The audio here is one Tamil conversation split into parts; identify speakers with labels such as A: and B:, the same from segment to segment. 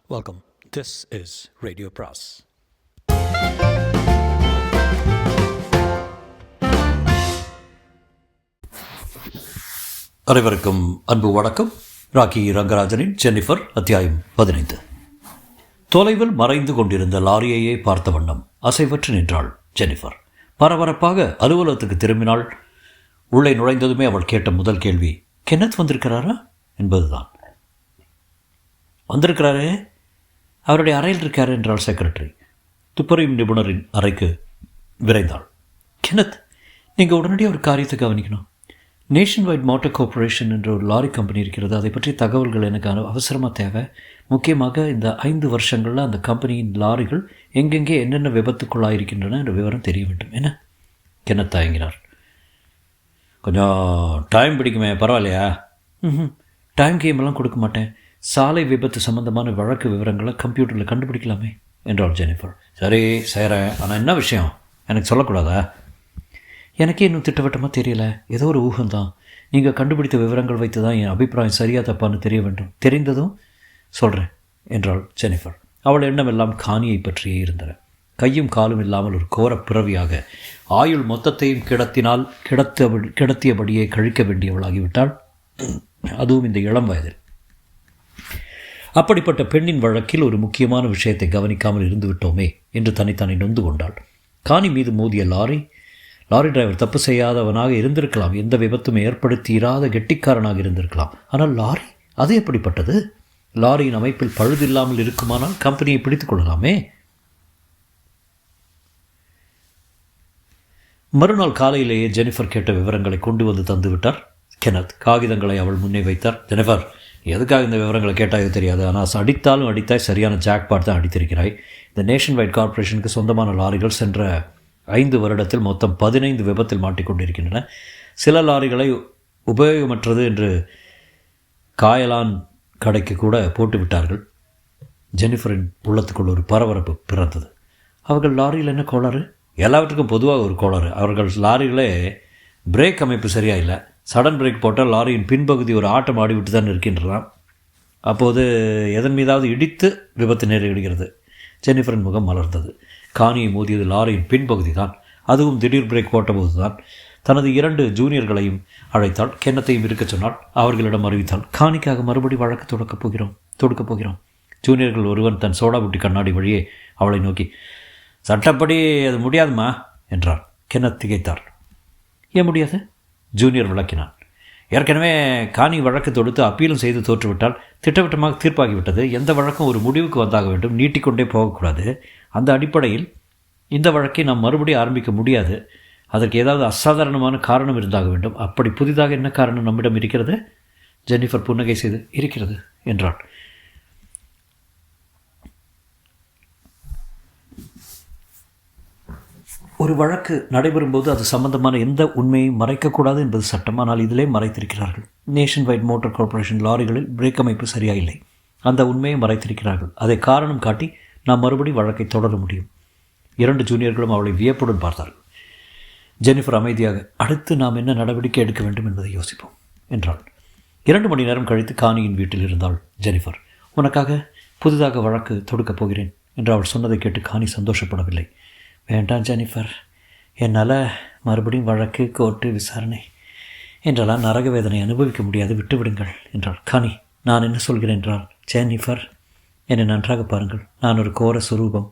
A: Welcome. This is Radio Pras. அனைவருக்கும் அன்பு வணக்கம். ராக்கி ரங்கராஜனின் ஜென்னிஃபர் அத்தியாயம் 15. தொலைவில் மறைந்து கொண்டிருந்த லாரியையே பார்த்த வண்ணம் அசைவற்று நின்றாள் ஜென்னிஃபர். பரபரப்பாக அலுவலகத்துக்கு திரும்பினாள். உள்ளே நுழைந்ததுமே அவள் கேட்ட முதல் கேள்வி, கென்னத் வந்திருக்கிறாரா என்பதுதான். வந்திருக்கிறாரே, அவருடைய அறையில் இருக்கார் என்றாள் செக்ரட்டரி. துப்பறியும் நிபுணரின் அறைக்கு விரைந்தாள். கென்னத், நீங்கள் உடனடியாக ஒரு காரியத்தை கவனிக்கணும். நேஷன் வைட் மோட்டார் கார்ப்பரேஷன் என்ற ஒரு லாரி கம்பெனி இருக்கிறது. அதை பற்றி தகவல்கள் எனக்கு அவசரமாக தேவை. முக்கியமாக இந்த 5 வருஷங்களில் அந்த கம்பெனியின் லாரிகள் எங்கெங்கே என்னென்ன விபத்துக்குள்ளாயிருக்கின்றன என்ற விவரம் தெரிய வேண்டும். என்ன? கென்னத் தயங்கினார். கொஞ்சம் டைம் பிடிக்குமே, பரவாயில்லையா? டைம் கேமெல்லாம் கொடுக்க மாட்டேன். சாலை விபத்து சம்பந்தமான வழக்கு விவரங்களை கம்ப்யூட்டரில் கண்டுபிடிக்கலாமே என்றாள் ஜெனிஃபர். சரி செய்கிறேன், ஆனால் என்ன விஷயம் எனக்கு சொல்லக்கூடாதா? எனக்கே இன்னும் திட்டவட்டமாக தெரியல. ஏதோ ஒரு ஊகம்தான். நீங்கள் கண்டுபிடித்த விவரங்கள் வைத்து தான் என் அபிப்பிராயம் சரியாக தப்பான்னு தெரிய வேண்டும். தெரிந்ததும் சொல்கிறேன் என்றாள் ஜெனிஃபர். அவள் எண்ணம் எல்லாம் காணியை பற்றியே இருந்தன. கையும் காலும் இல்லாமல் ஒரு கோர பிறவியாக ஆயுள் மொத்தத்தையும் கிடத்தியபடியே கழிக்க வேண்டியவளாகிவிட்டாள். அதுவும் இந்த இளம் வயதில். அப்படிப்பட்ட பெண்ணின் வழக்கில் ஒரு முக்கியமான விஷயத்தை கவனிக்காமல் இருந்து விட்டோமே என்று தன்னைத்தானே நொந்து கொண்டாள். காணி மீது மோதிய லாரி டிரைவர் தப்பு செய்யாதவனாக இருந்திருக்கலாம். எந்த விபத்தும் ஏற்படுத்தியிராத கெட்டிக்காரனாக இருந்திருக்கலாம். ஆனால் லாரி, அது எப்படிப்பட்டது? லாரியின் அமைப்பில் பழுதில்லாமல் இருக்குமானால் கம்பெனியை பிடித்துக் கொள்ளலாமே. மறுநாள் காலையிலேயே ஜெனிஃபர் கேட்ட விவரங்களை கொண்டு வந்து தந்துவிட்டார் கென்னத். காகிதங்களை அவள் முன்னே வைத்தார். ஜெனிஃபர், எதுக்காக இந்த விவரங்களை கேட்டாயோ தெரியாது, ஆனால் அடித்தாலும் அடித்தாய், சரியான ஜாக்பாட் தான் அடித்திருக்கிறாய். இந்த நேஷன் வைட் கார்ப்பரேஷனுக்கு சொந்தமான லாரிகள் சென்ற 5 வருடத்தில் மொத்தம் 15 விபத்தில் மாட்டிக்கொண்டிருக்கின்றன. சில லாரிகளை உபயோகமற்றது என்று காயலான் கடைக்கு கூட போட்டுவிட்டார்கள். ஜெனிஃபரின் உள்ளத்துக்குள் ஒரு பரபரப்பு பிறந்தது. அவர்கள் லாரியில் என்ன கோளாறு? எல்லாவற்றுக்கும் பொதுவாக ஒரு கோளாறு. அவர்கள் லாரிகளே பிரேக் அமைப்பு சரியாக இல்லை. சடன் பிரேக் போட்டால் லாரியின் பின்பகுதி ஒரு ஆட்டம் ஆடிவிட்டு தான் இருக்கின்றன. அப்போது எதன் மீதாவது இடித்து விபத்து நேரிடுகிறது. ஜெனிஃபரின் முகம் மலர்ந்தது. காணியை மோதியது லாரியின் பின்பகுதி தான். அதுவும் திடீர் பிரேக் போட்டபோது தான். தனது 2 ஜூனியர்களையும் அழைத்தாள். கென்னத்தையும் இருக்கச் சொன்னாள். அவர்களிடம் அறிவித்தாள், காணிக்காக மறுபடி வழக்கு தொடுக்கப் போகிறோம். ஜூனியர்கள் ஒருவன் தன் சோடா புட்டி கண்ணாடி வழியே அவளை நோக்கி, சட்டப்படி அது முடியாதுமா என்றார். கென்னத் திகைத்தார். ஏன் முடியாது? ஜூனியர் விளக்கினான். ஏற்கனவே காணி வழக்கு தொடுத்து அப்பீலும் செய்து தோற்றுவிட்டால் திட்டவட்டமாக தீர்ப்பாகிவிட்டது. எந்த வழக்கும் ஒரு முடிவுக்கு வந்தாக வேண்டும், நீட்டிக்கொண்டே போகக்கூடாது. அந்த அடிப்படையில் இந்த வழக்கை நாம் மறுபடியும் ஆரம்பிக்க முடியாது. அதற்கு ஏதாவது அசாதாரணமான காரணம் இருந்தாக வேண்டும். அப்படி புதிதாக என்ன காரணம் நம்மிடம் இருக்கிறது? ஜெனிஃபர் புன்னகை செய்து இருக்கிறது என்றாள். ஒரு வழக்கு நடைபெறும்போது அது சம்பந்தமான எந்த உண்மையும் மறைக்கக்கூடாது என்பது சட்டம். ஆனால் இதிலே மறைத்திருக்கிறார்கள். நேஷன் வைட் மோட்டார் கார்ப்பரேஷன் லாரிகளில் பிரேக் அமைப்பு சரியாயில்லை. அந்த உண்மையை மறைத்திருக்கிறார்கள். அதை காரணம் காட்டி நாம் மறுபடி வழக்கை தொடர முடியும். 2 ஜூனியர்களும் அவளை வியப்புடன் பார்த்தார்கள். ஜெனிஃபர் அமைதியாக, அடுத்து நாம் என்ன நடவடிக்கை எடுக்க வேண்டும் என்பதை யோசிப்போம் என்றாள். 2 மணி நேரம் கழித்து காணியின் வீட்டில் இருந்தாள் ஜெனிஃபர். உனக்காக புதிதாக வழக்கு தொடுக்கப் போகிறேன் என்று அவள் சொன்னதை கேட்டு காணி சந்தோஷப்படவில்லை. வேண்டாம் ஜெனிஃபர், என்னால் மறுபடியும் வழக்கு, கோர்ட்டு, விசாரணை என்றெல்லாம் நரக வேதனை அனுபவிக்க முடியாது, விட்டுவிடுங்கள் என்றாள். காணி, நான் என்ன சொல்கிறேன் என்றாள். ஜெனிஃபர், என்னை நன்றாக பாருங்கள். நான் ஒரு கோர சுரூபம்.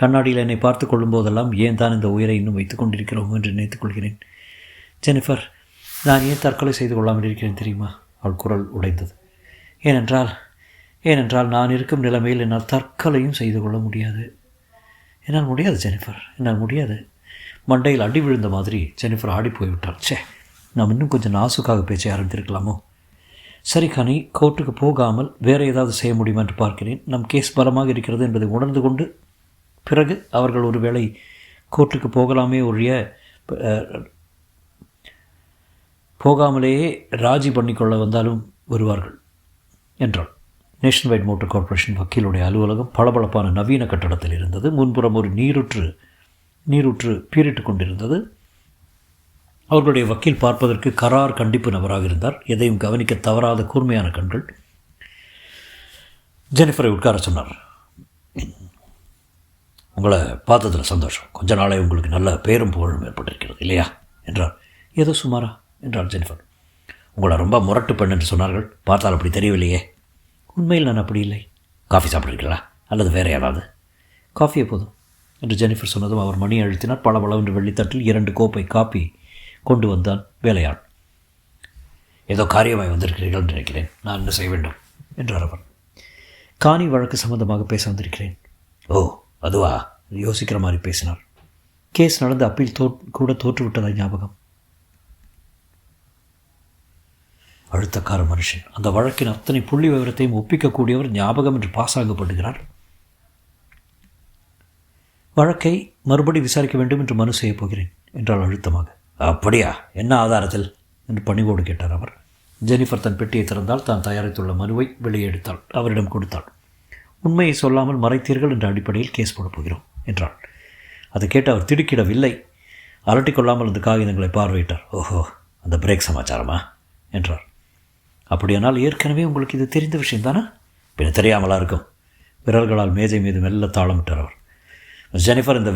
A: கண்ணாடியில் என்னை பார்த்து கொள்ளும்போதெல்லாம் ஏன் தான் இந்த உயிரை இன்னும் வைத்துக் கொண்டிருக்கிறோம் என்று நினைத்துக் கொள்கிறேன். ஜெனிஃபர், நான் ஏன் தற்கொலை செய்து கொள்ளாமல் இருக்கிறேன் தெரியுமா? அவள் குரல் உடைந்தது. ஏனென்றால் நான் இருக்கும் நிலைமையில் என்னால் தற்கொலையும் செய்து கொள்ள முடியாது. என்னால் முடியாது ஜெனிஃபர், என்னால் முடியாது. மண்டையில் அடி விழுந்த மாதிரி ஜெனிஃபர் ஆடி போய்விட்டாள். நாம் இன்னும் கொஞ்சம் நாசுக்காக பேச்சை ஆரம்பித்திருக்கலாமோ? சரி காணி, கோர்ட்டுக்கு போகாமல் வேறு ஏதாவது செய்ய முடியுமா என்று பார்க்கிறேன். நம் கேஸ் பலமாக இருக்கிறது என்பதை உணர்ந்து கொண்டு பிறகு அவர்கள் ஒருவேளை கோர்ட்டுக்கு போகாமலேயே ராஜி பண்ணிக்கொள்ள வந்தாலும் வருவார்கள் என்றாள். நேஷன் வைட் மோட்டார் கார்ப்பரேஷன் வக்கீலுடைய அலுவலகம் பளபளப்பான நவீன கட்டடத்தில் இருந்தது. முன்புறம் ஒரு நீரூற்று பீரிட்டு கொண்டிருந்தது. அவர்களுடைய வக்கீல் பார்ப்பதற்கு கரார் கண்டிப்பு நபராக இருந்தார். எதையும் கவனிக்க தவறாத கூர்மையான கண்கள். ஜெனிஃபரை உட்கார சொன்னார். உங்களை பார்த்ததில் சந்தோஷம். கொஞ்ச நாளே உங்களுக்கு நல்ல பேரும் புகழும் ஏற்பட்டிருக்கிறது இல்லையா என்றார். ஏதோ சுமாரா என்றார் ஜெனிஃபர். உங்களை ரொம்ப முரட்டு பெண் என்று சொன்னார்கள். பார்த்தால் அப்படி தெரியவில்லையே. உண்மையில் நான் அப்படி இல்லை. காஃபி சாப்பிட்றீங்களா அல்லது வேறு யாராவது? காஃபியே போதும் என்று ஜெனிஃபர் சொன்னதும் அவர் மணி அழுத்தினார். பளபளவென்று வெள்ளித்தட்டில் 2 கோப்பை காப்பி கொண்டு வந்தான் வேலையாள். ஏதோ காரியமாய் வந்திருக்கிறீர்கள் என்று நினைக்கிறேன். நான் என்ன செய்ய வேண்டும் என்றார் அவர். காணி வழக்கு சம்பந்தமாக பேச வந்திருக்கிறேன். ஓ, அதுவா? யோசிக்கிற மாதிரி பேசினார். கேஸ் நடந்த அப்பீல் கூட தோற்றுவிட்டதாய் ஞாபகம். அழுத்தக்கார மனுஷன். அந்த வழக்கின் அத்தனை புள்ளி விவரத்தையும் ஒப்பிக்கக்கூடியவர் ஞாபகம் என்று பாசாங்கப்படுகிறார். வழக்கை மறுபடி விசாரிக்க வேண்டும் என்று மனு செய்யப் போகிறேன் என்றால் அழுத்தமாக. அப்படியா? என்ன ஆதாரத்தில் என்று பணிவோடு கேட்டார் அவர். ஜெனிஃபர் தன் பெட்டியை திறந்தால் தான் தயாரித்துள்ள மனுவை வெளியே எடுத்தாள். அவரிடம் கொடுத்தாள். உண்மையை சொல்லாமல் மறைத்தீர்கள் என்ற அடிப்படையில் கேஸ் போடப் போகிறோம் என்றாள். அதை கேட்டு அவர் திடுக்கிடவில்லை. அலட்டிக்கொள்ளாமல் அந்த காகிதங்களை பார்வையிட்டார். ஓஹோ, அந்த பிரேக் சமாச்சாரமா என்றார். அப்படியானால் ஏற்கனவே உங்களுக்கு இது தெரிந்த விஷயம்தானா? பின்ன தெரியாமலா இருக்கும். விரல்களால் மேஜை மீது மெல்ல தாளமிட்டார் அவர். ஜெனிஃபர், இந்த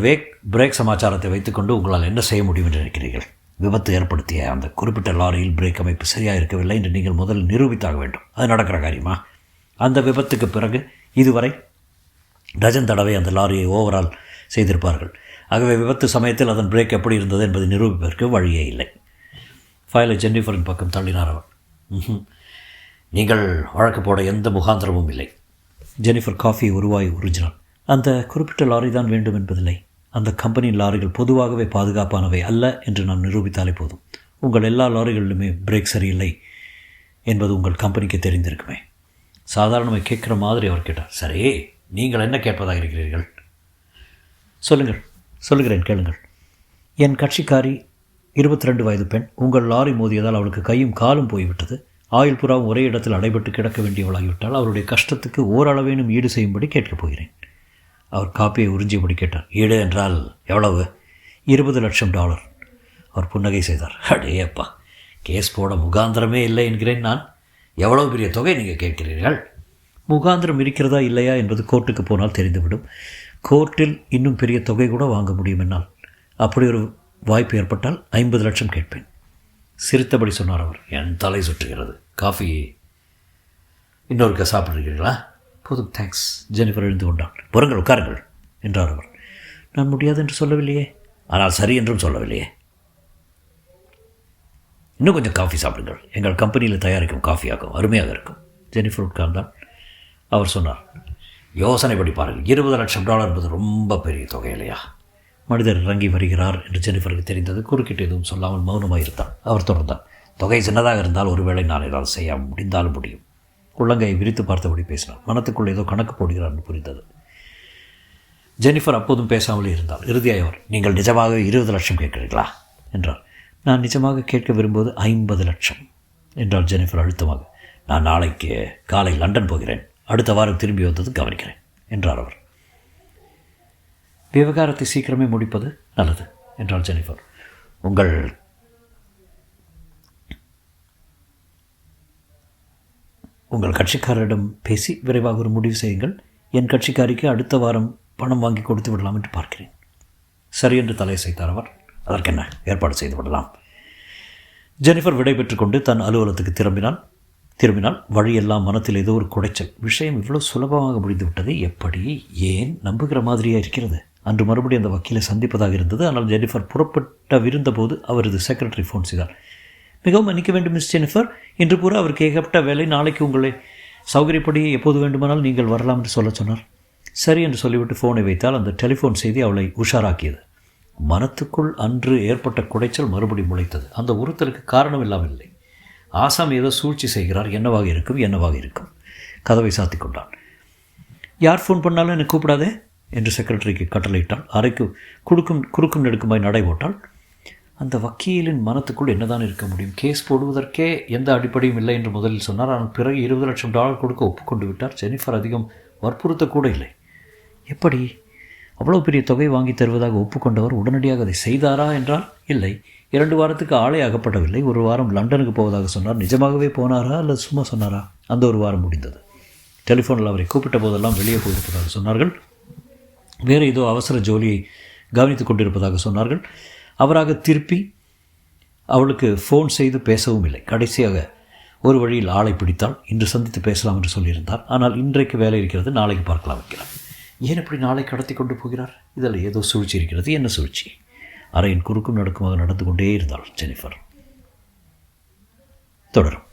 A: பிரேக் சமாச்சாரத்தை வைத்துக்கொண்டு உங்களால் என்ன செய்ய முடியும் என்று நினைக்கிறீர்கள்? விபத்து ஏற்படுத்திய அந்த குறிப்பிட்ட லாரியில் பிரேக் அமைப்பு சரியாக இருக்கவில்லை என்று நீங்கள் முதலில் நிரூபித்தாக வேண்டும். அது நடக்கிற காரியமா? அந்த விபத்துக்கு பிறகு இதுவரை டஜன் தடவை அந்த லாரியை ஓவரால் செய்திருப்பார்கள். ஆகவே விபத்து சமயத்தில் அதன் பிரேக் எப்படி இருந்தது என்பதை நிரூபிப்பதற்கு வழியே இல்லை. ஃபைலை ஜெனிஃபரின் பக்கம் தள்ளினார் அவர். நீங்கள் வழக்கு போட எந்த முகாந்திரமும் இல்லை. ஜெனிஃபர் காஃபியை உருவாய் உறிஞ்சினார். அந்த குறிப்பிட்ட லாரி தான் வேண்டும் என்பதில்லை. அந்த கம்பெனியின் லாரிகள் பொதுவாகவே பாதுகாப்பானவை அல்ல என்று நான் நிரூபித்தாலே போதும். உங்கள் எல்லா லாரிகளிலுமே பிரேக் சரியில்லை என்பது உங்கள் கம்பெனிக்கு தெரிந்திருக்குமே. சாதாரணமாக கேட்குற மாதிரி அவர் கேட்டார். சரி, நீங்கள் என்ன கேட்பதாக இருக்கிறீர்கள்? சொல்லுகிறேன், கேளுங்கள். என் கட்சிக்காரி 22 வயது பெண். உங்கள் லாரி மோதியதால் அவளுக்கு கையும் காலும் போய்விட்டது. ஆயுள் புறாவும் ஒரே இடத்தில் அடைபட்டு கிடக்க வேண்டியவளாகிவிட்டால் அவருடைய கஷ்டத்துக்கு ஓரளவேனும் ஈடு செய்யும்படி கேட்கப் போகிறேன். அவர் காப்பியை உறிஞ்சியபடி கேட்டார். ஈடு என்றால் எவ்வளவு? $20 லட்சம். அவர் புன்னகை செய்தார். அடேப்பா, கேஸ் போட முகாந்திரமே இல்லை என்கிறேன் நான். எவ்வளவு பெரிய தொகை நீங்கள் கேட்கிறீர்கள்? முகாந்திரம் இருக்கிறதா இல்லையா என்பது கோர்ட்டுக்கு போனால் தெரிந்துவிடும். கோர்ட்டில் இன்னும் பெரிய தொகை கூட வாங்க முடியும் என்னால். அப்படி ஒரு வாய்ப்பு ஏற்பட்டால் 50 லட்சம் கேட்பேன். சிரித்தபடி சொன்னார் அவர். என் தலை சுற்றுகிறது. காஃபி இன்னொருக்க சாப்பிட்றீங்களா? போதும், தேங்க்ஸ். ஜெனிஃபர் எழுந்து கொண்டான். பொறுங்கள், உட்காருங்கள் என்றார் அவர். நான் முடியாது என்று சொல்லவில்லையே. ஆனால் சரி என்றும் சொல்லவில்லையே. இன்னும் கொஞ்சம் காஃபி சாப்பிடுங்கள். எங்கள் கம்பெனியில் தயாரிக்கும் காஃபியாகும், அருமையாக இருக்கும். ஜெனிஃபர் உட்கார்ந்தால். அவர் சொன்னார். யோசனைப்படி பாருங்கள். $20 லட்சம் என்பது ரொம்ப பெரிய தொகை இல்லையா? மனிதர் இறங்கி வருகிறார் என்று ஜெனிஃபருக்கு தெரிந்தது. குறுக்கிட்டு எதுவும் சொல்லாமல் மௌனமாக இருந்தான். அவர் தொடர்ந்தார். தொகை சின்னதாக இருந்தால் ஒருவேளை நான் ஏதாவது செய்ய முடிந்தாலும் முடியும். உள்ளங்கையை விரித்து பார்த்தபடி பேசினார். மனத்துக்குள் ஏதோ கணக்கு போடுகிறார் என்று புரிந்தது. ஜெனிஃபர் அப்போதும் பேசாமலே இருந்தார். இறுதியாக அவர், நீங்கள் நிஜமாக 20 லட்சம் கேட்கிறீர்களா என்றார். நான் நிஜமாக கேட்க விரும்புவது 50 லட்சம் என்றார் ஜெனிஃபர் அழுத்தமாக. நான் நாளைக்கு காலை லண்டன் போகிறேன். அடுத்த வாரம் திரும்பி வந்தது கவனிக்கிறேன் என்றார் அவர். விவகாரத்தை சீக்கிரமே முடிப்பது நல்லது என்றார் ஜெனிஃபர். உங்கள் கட்சிக்காரரிடம் பேசி விரைவாக ஒரு முடிவு செய்யுங்கள். என் கட்சிக்காரிக்கு அடுத்த வாரம் பணம் வாங்கி கொடுத்து விடலாம் என்று பார்க்கிறேன். சரி என்று தலையசைத்தார் அவர். அதற்கென்ன, ஏற்பாடு செய்து விடலாம். ஜெனிஃபர் விடை பெற்றுக்கொண்டு தன் அலுவலகத்துக்கு திரும்பினால் வழியெல்லாம் மனத்தில் ஏதோ ஒரு குடைச்சல். விஷயம் இவ்வளோ சுலபமாக முடிந்துவிட்டது. எப்படி, ஏன் நம்புகிற மாதிரியாக இருக்கிறது. அன்று மறுபடியும் அந்த வக்கீலை சந்திப்பதாக இருந்தது. ஆனால் ஜெனிஃபர் விருந்தபோது அவரது செக்ரட்டரி ஃபோன் செய்தார். மிகவும் மன்னிக்க வேண்டும் மிஸ் ஜெனிஃபர், இன்று பூரா அவருக்கு ஏகப்பட்ட வேலை. நாளைக்கு உங்களை சௌகரியப்படி எப்போது வேண்டுமானால் நீங்கள் வரலாம் என்று சொல்ல சொன்னார். சரி என்று சொல்லிவிட்டு ஃபோனை வைத்தால் அந்த டெலிஃபோன் செய்தி அவளை உஷாராக்கியது. மனத்துக்குள் அன்று ஏற்பட்ட குடைச்சல் மறுபடி முளைத்தது. அந்த உறுத்தலுக்கு காரணம் இல்லாமல் இல்லை. ஆசாம் ஏதோ சூழ்ச்சி செய்கிறார். என்னவாக இருக்கும். கதவை சாத்தி கொண்டான். யார் ஃபோன் பண்ணாலும் என்னை கூப்பிடாதே என்று செக்ரட்டரிக்கு கட்டளையிட்டால். அறைக்கு குறுக்கும் நெடுக்குமாய் நடை போட்டால். அந்த வக்கீலின் மனத்துக்குள் என்னதான் இருக்க முடியும்? கேஸ் போடுவதற்கே எந்த அடிப்படையும் இல்லை என்று முதலில் சொன்னார். ஆனால் பிறகு $20 லட்சம் கொடுக்க ஒப்புக்கொண்டு விட்டார். ஜெனிஃபர் அதிகம் வற்புறுத்தக்கூட இல்லை. எப்படி? அவ்வளோ பெரிய தொகை வாங்கி தருவதாக ஒப்புக்கொண்டவர் உடனடியாக அதை செய்தாரா என்றால் இல்லை. 2 வாரத்துக்கு ஆளே அகப்படவில்லை. 1 வாரம் லண்டனுக்கு போவதாக சொன்னார். நிஜமாகவே போனாரா அல்லது சும்மா சொன்னாரா? அந்த 1 வாரம் முடிந்தது. டெலிஃபோனில் அவரை கூப்பிட்ட போதெல்லாம் வெளியே போயிருப்பதாக சொன்னார்கள். வேறு ஏதோ அவசர ஜோலியை கவனித்துக் கொண்டிருப்பதாக சொன்னார்கள். அவராக திருப்பி அவளுக்கு ஃபோன் செய்து பேசவும் இல்லை. கடைசியாக ஒரு வழியில் ஆளை பிடித்தால் இன்று சந்தித்து பேசலாம் என்று சொல்லியிருந்தார். ஆனால் இன்றைக்கு வேலை இருக்கிறது, நாளைக்கு பார்க்கலாம் வைக்கிறார். ஏன் இப்படி நாளை கடத்தி கொண்டு போகிறார்? இதில் ஏதோ சூழ்ச்சி இருக்கிறது. என்ன சூழ்ச்சி? அறையின் குறுக்கும் நடுக்குமாக நடந்து கொண்டே இருந்தாள் ஜெனிஃபர். தொடரும்.